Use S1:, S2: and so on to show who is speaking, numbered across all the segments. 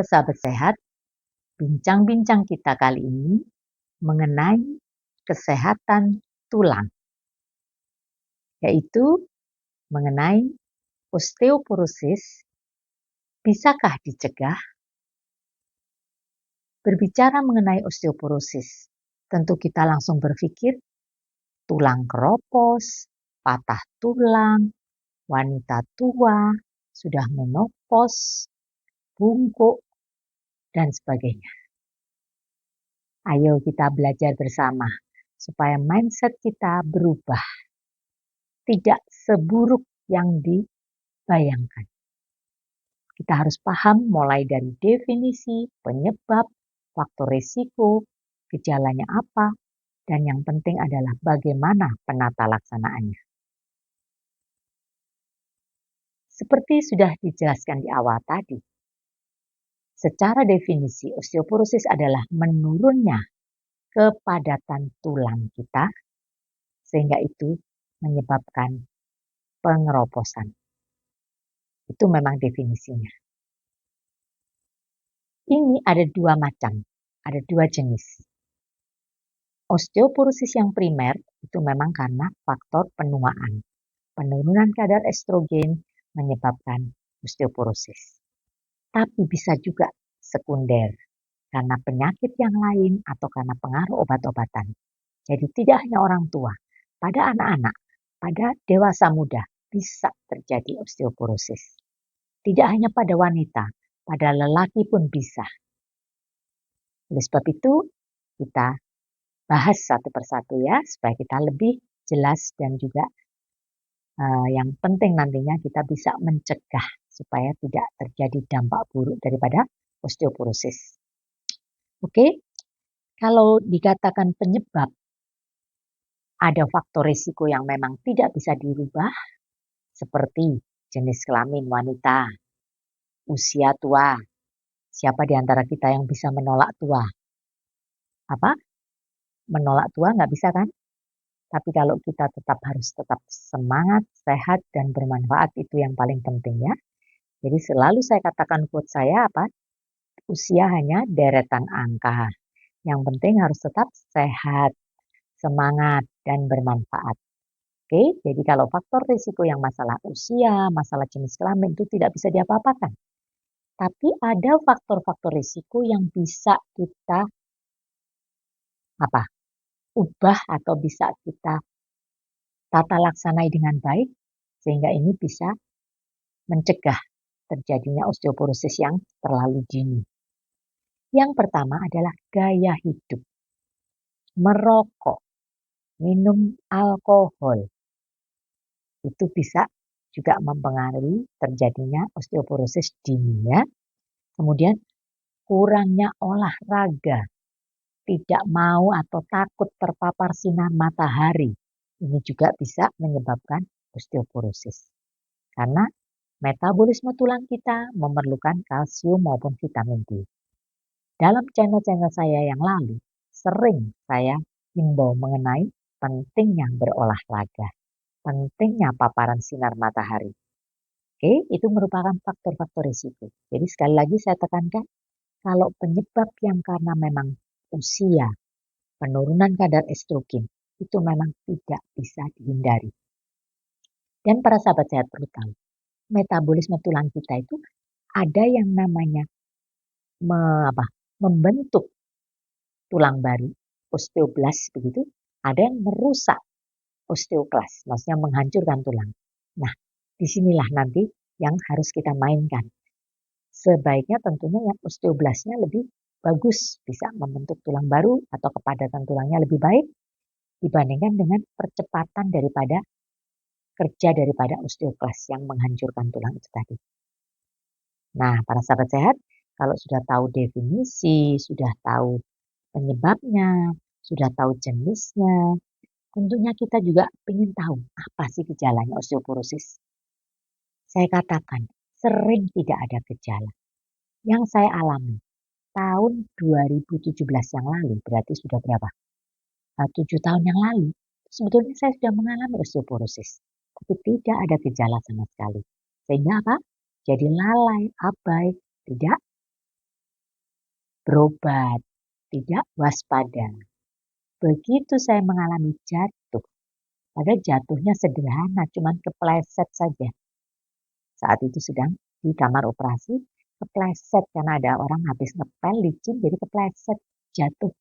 S1: sahabat sehat, bincang-bincang kita kali ini mengenai kesehatan tulang, yaitu mengenai osteoporosis. Bisakah dicegah? Berbicara mengenai osteoporosis, tentu kita langsung berpikir tulang keropos, patah tulang, wanita tua, sudah menopause, bungkuk, dan sebagainya. Ayo kita belajar bersama supaya mindset kita berubah. Tidak seburuk yang dibayangkan. Kita harus paham mulai dari definisi, penyebab, faktor risiko, gejalanya apa, dan yang penting adalah bagaimana penata laksanaannya. Seperti sudah dijelaskan di awal tadi, secara definisi osteoporosis adalah menurunnya kepadatan tulang kita, sehingga itu menyebabkan pengeroposan. Itu memang definisinya. Ini ada dua macam, ada dua jenis. Osteoporosis yang primer itu memang karena faktor penuaan. Penurunan kadar estrogen menyebabkan osteoporosis. Tapi bisa juga sekunder karena penyakit yang lain atau karena pengaruh obat-obatan. Jadi tidak hanya orang tua, pada anak-anak, pada dewasa muda bisa terjadi osteoporosis. Tidak hanya pada wanita, pada lelaki pun bisa. Oleh sebab itu, kita bahas satu persatu ya, supaya kita lebih jelas dan juga yang penting nantinya kita bisa mencegah supaya tidak terjadi dampak buruk daripada osteoporosis. Oke, kalau dikatakan penyebab, ada faktor risiko yang memang tidak bisa dirubah, seperti jenis kelamin wanita, usia tua. Siapa di antara kita yang bisa menolak tua? Menolak tua nggak bisa kan? Tapi kalau kita harus tetap semangat, sehat, dan bermanfaat, itu yang paling penting ya. Jadi selalu saya katakan quote saya usia hanya deretan angka. Yang penting harus tetap sehat, semangat, dan bermanfaat. Oke, jadi kalau faktor risiko yang masalah usia, masalah jenis kelamin itu tidak bisa diapa-apakan. Tapi ada faktor-faktor risiko yang bisa kita ubah atau bisa kita tata laksanai dengan baik, sehingga ini bisa mencegah terjadinya osteoporosis yang terlalu dini. Yang pertama adalah gaya hidup. Merokok, minum alkohol, itu bisa juga mempengaruhi terjadinya osteoporosis dini ya. Kemudian kurangnya olahraga, tidak mau atau takut terpapar sinar matahari, ini juga bisa menyebabkan osteoporosis. Karena metabolisme tulang kita memerlukan kalsium maupun vitamin D. Dalam channel-channel saya yang lalu, sering saya himbau mengenai pentingnya berolahraga, pentingnya paparan sinar matahari. Oke, itu merupakan faktor-faktor risiko. Jadi sekali lagi saya tekankan, kalau penyebab yang karena memang usia, penurunan kadar estrogen, itu memang tidak bisa dihindari. Dan para sahabat sehat perlu tahu, metabolisme tulang kita itu ada yang namanya membentuk tulang baru, osteoblast begitu, ada yang merusak osteoklas, maksudnya menghancurkan tulang. Nah, disinilah nanti yang harus kita mainkan. Sebaiknya tentunya yang osteoblastnya lebih bagus, bisa membentuk tulang baru atau kepadatan tulangnya lebih baik dibandingkan dengan percepatan daripada kerja daripada osteoklas yang menghancurkan tulang itu tadi. Nah, para sahabat sehat, kalau sudah tahu definisi, sudah tahu penyebabnya, sudah tahu jenisnya, tentunya kita juga ingin tahu apa sih gejalanya osteoporosis. Saya katakan, sering tidak ada gejala. Yang saya alami tahun 2017 yang lalu, berarti sudah berapa? 7 tahun yang lalu, sebetulnya saya sudah mengalami osteoporosis. Tapi tidak ada gejala sama sekali. Sehingga apa? Jadi lalai, abai, tidak berobat, tidak waspada. Begitu saya mengalami jatuh, padahal jatuhnya sederhana, cuman kepleset saja. Saat itu sedang di kamar operasi, kepleset karena ada orang habis ngepel licin, jadi kepleset, jatuh,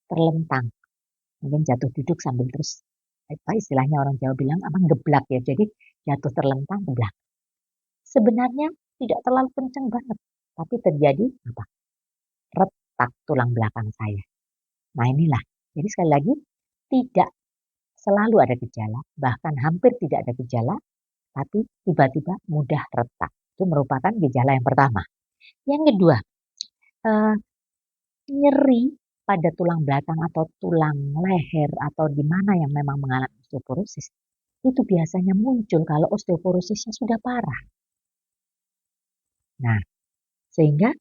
S1: terlentang. Mungkin jatuh duduk sambil terus, istilahnya orang Jawa bilang geblak ya, jadi jatuh terlentang, geblak. Sebenarnya tidak terlalu kencang banget, tapi terjadi retak tulang belakang saya. Nah inilah, jadi sekali lagi tidak selalu ada gejala, bahkan hampir tidak ada gejala, tapi tiba-tiba mudah retak. Itu merupakan gejala yang pertama. Yang kedua, nyeri pada tulang belakang atau tulang leher atau di mana yang memang mengalami osteoporosis, itu biasanya muncul kalau osteoporosisnya sudah parah. Nah, sehingga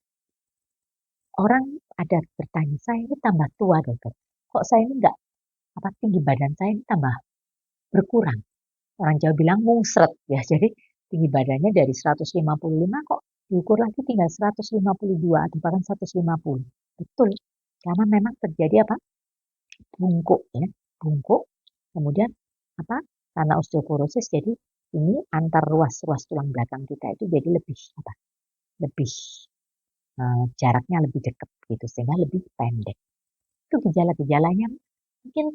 S1: orang ada bertanya, saya ini tambah tua dokter, kok saya ini enggak, tinggi badan saya ini tambah berkurang. Orang Jawa bilang mungsret ya, jadi tinggi badannya dari 155 kok diukur lagi tinggal 152 atau bahkan 150. Betul, karena memang terjadi bungkuk ya, bungkuk. Kemudian karena osteoporosis, jadi ini antar ruas-ruas tulang belakang kita itu jadi lebih lebih jaraknya lebih dekat gitu, sehingga lebih pendek. Itu gejala-gejalanya mungkin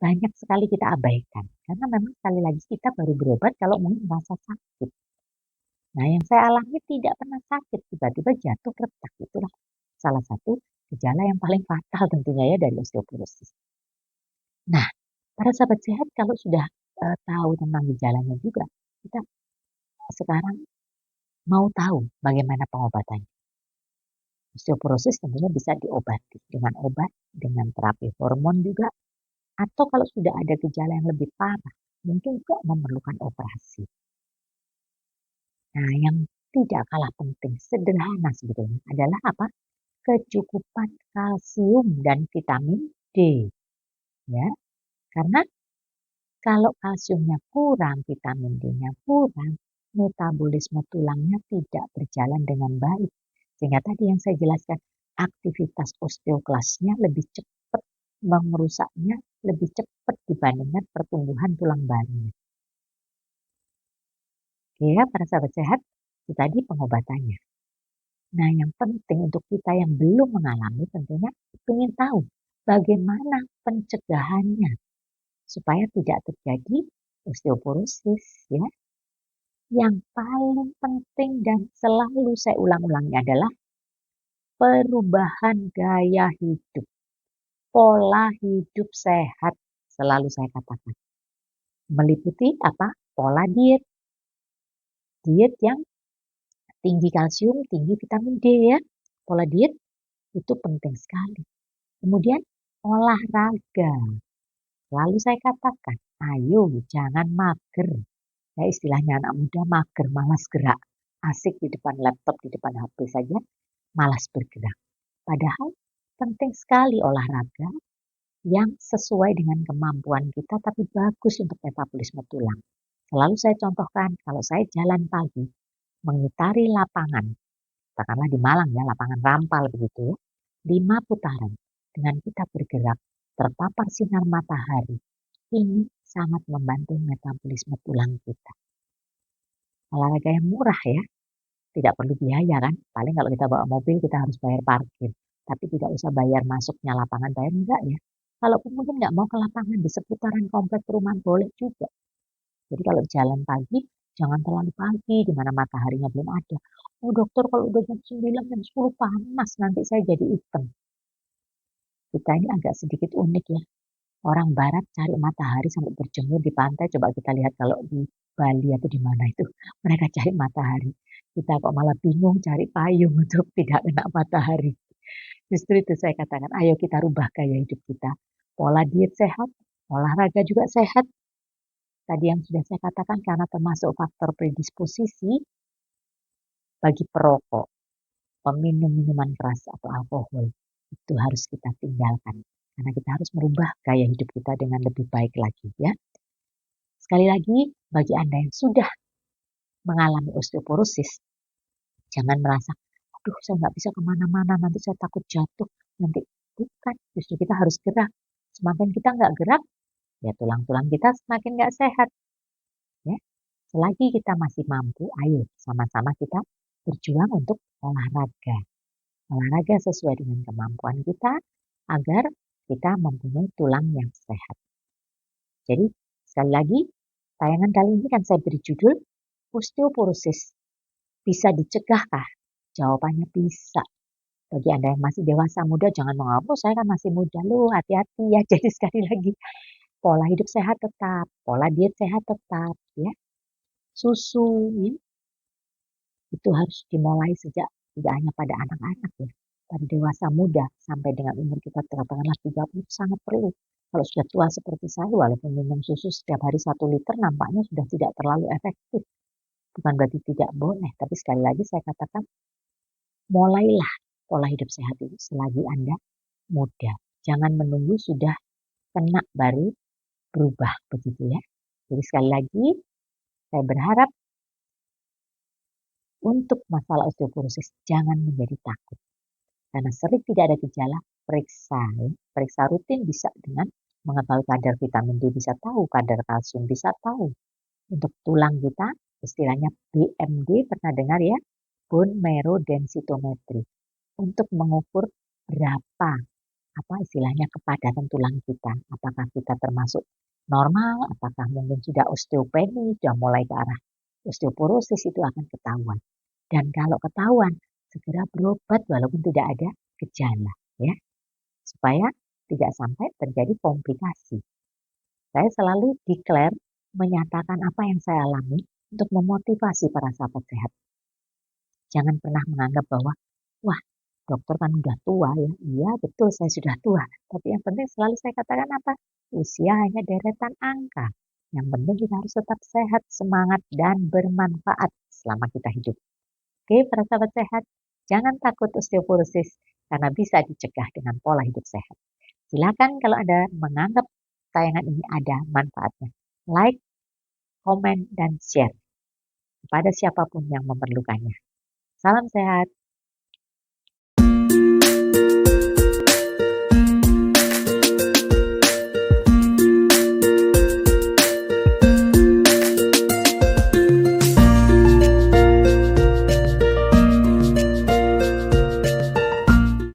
S1: banyak sekali kita abaikan karena memang sekali lagi kita baru berobat kalau mungkin merasa sakit. Nah yang saya alami tidak pernah sakit, tiba-tiba jatuh retak, itulah salah satu gejala yang paling fatal tentunya ya dari osteoporosis. Nah para sahabat sehat kalau sudah tahu tentang gejalanya juga, kita sekarang mau tahu bagaimana pengobatannya. Osteoporosis tentunya bisa diobati dengan obat, dengan terapi hormon juga, atau kalau sudah ada gejala yang lebih parah, mungkin juga memerlukan operasi. Nah, yang tidak kalah penting, sederhana sebetulnya, adalah kecukupan kalsium dan vitamin D. Ya, karena kalau kalsiumnya kurang, vitamin D-nya kurang, metabolisme tulangnya tidak berjalan dengan baik. Sehingga tadi yang saya jelaskan, aktivitas osteoklasnya lebih cepat, merusaknya lebih cepat dibandingkan pertumbuhan tulang barunya. Oke ya, para sahabat sehat, itu tadi pengobatannya. Nah, yang penting untuk kita yang belum mengalami tentunya ingin tahu bagaimana pencegahannya supaya tidak terjadi osteoporosis ya. Yang paling penting dan selalu saya ulang-ulangi adalah perubahan gaya hidup. Pola hidup sehat selalu saya katakan. Meliputi pola diet. Diet yang tinggi kalsium, tinggi vitamin D ya. Pola diet itu penting sekali. Kemudian olahraga. Lalu saya katakan, ayo jangan mager. Ya istilahnya anak muda mager, malas gerak. Asik di depan laptop, di depan HP saja, malas bergerak. Padahal penting sekali olahraga yang sesuai dengan kemampuan kita tapi bagus untuk metabolisme tulang. Selalu saya contohkan kalau saya jalan pagi, mengitari lapangan, katakanlah di Malang ya, lapangan Rampal begitu ya, 5 putaran. Dengan kita bergerak, terpapar sinar matahari, ini sangat membantu metabolisme tulang kita. Olahraga yang murah ya, tidak perlu biaya kan, paling kalau kita bawa mobil kita harus bayar parkir, tapi tidak usah bayar masuknya lapangan, bayar enggak ya. Kalaupun mungkin nggak mau ke lapangan, di seputaran komplek perumahan boleh juga. Jadi kalau jalan pagi, jangan terlalu pagi, di mana mataharinya belum ada. Oh dokter, kalau udah jam 9, jam 10 panas, nanti saya jadi hitam. Kita ini agak sedikit unik ya. Orang barat cari matahari sampai berjemur di pantai, coba kita lihat kalau di Bali atau di mana itu, mereka cari matahari. Kita kok malah bingung cari payung untuk tidak kena matahari. Justru itu saya katakan, ayo kita rubah gaya hidup kita. Pola diet sehat, olahraga juga sehat. Tadi yang sudah saya katakan karena termasuk faktor predisposisi bagi perokok, peminum minuman keras atau alkohol, itu harus kita tinggalkan. Karena kita harus merubah gaya hidup kita dengan lebih baik lagi ya. Sekali lagi, bagi Anda yang sudah mengalami osteoporosis, jangan merasa, aduh saya nggak bisa kemana-mana, nanti saya takut jatuh, nanti bukan, justru kita harus gerak. Semakin kita nggak gerak, ya tulang-tulang kita semakin nggak sehat. Ya, selagi kita masih mampu, ayo sama-sama kita berjuang untuk olahraga. Olahraga sesuai dengan kemampuan kita agar kita mempunyai tulang yang sehat. Jadi sekali lagi, tayangan kali ini kan saya beri judul osteoporosis bisa dicegahkah? Jawabannya bisa. Bagi Anda yang masih dewasa muda, jangan menganggap, oh saya kan masih muda loh, hati-hati ya. Jadi sekali lagi, pola hidup sehat tetap, pola diet sehat tetap, ya. Susu, ya, itu harus dimulai sejak tidak hanya pada anak-anak ya, pada dewasa muda sampai dengan umur kita katakanlah 30 sangat perlu. Kalau sudah tua seperti saya, walaupun minum susu setiap hari 1 liter, nampaknya sudah tidak terlalu efektif. Bukan berarti tidak boleh, tapi sekali lagi saya katakan, mulailah pola hidup sehat itu selagi Anda muda. Jangan menunggu sudah kena baru berubah begitu ya. Jadi sekali lagi saya berharap untuk masalah osteoporosis jangan menjadi takut. Karena sering tidak ada gejala, periksa ya. Periksa rutin bisa dengan mengetahui kadar vitamin D, bisa tahu kadar kalsium, bisa tahu. Untuk tulang kita istilahnya BMD, pernah dengar ya? Bone marrow densitometry. Untuk mengukur berapa istilahnya kepadatan tulang kita. Apakah kita termasuk normal, apakah mungkin sudah osteopenia, sudah mulai ke arah osteoporosis, itu akan ketahuan. Dan kalau ketahuan, segera berobat walaupun tidak ada gejala, ya, supaya tidak sampai terjadi komplikasi. Saya selalu declare, menyatakan apa yang saya alami untuk memotivasi para sahabat sehat. Jangan pernah menganggap bahwa, wah, dokter kan udah tua ya. Iya betul, saya sudah tua. Tapi yang penting selalu saya katakan apa? Usia hanya deretan angka. Yang penting kita harus tetap sehat, semangat, dan bermanfaat selama kita hidup. Oke, para sahabat sehat, jangan takut osteoporosis karena bisa dicegah dengan pola hidup sehat. Silakan kalau Anda menganggap tayangan ini ada manfaatnya, like, komen, dan share kepada siapapun yang memerlukannya. Salam sehat.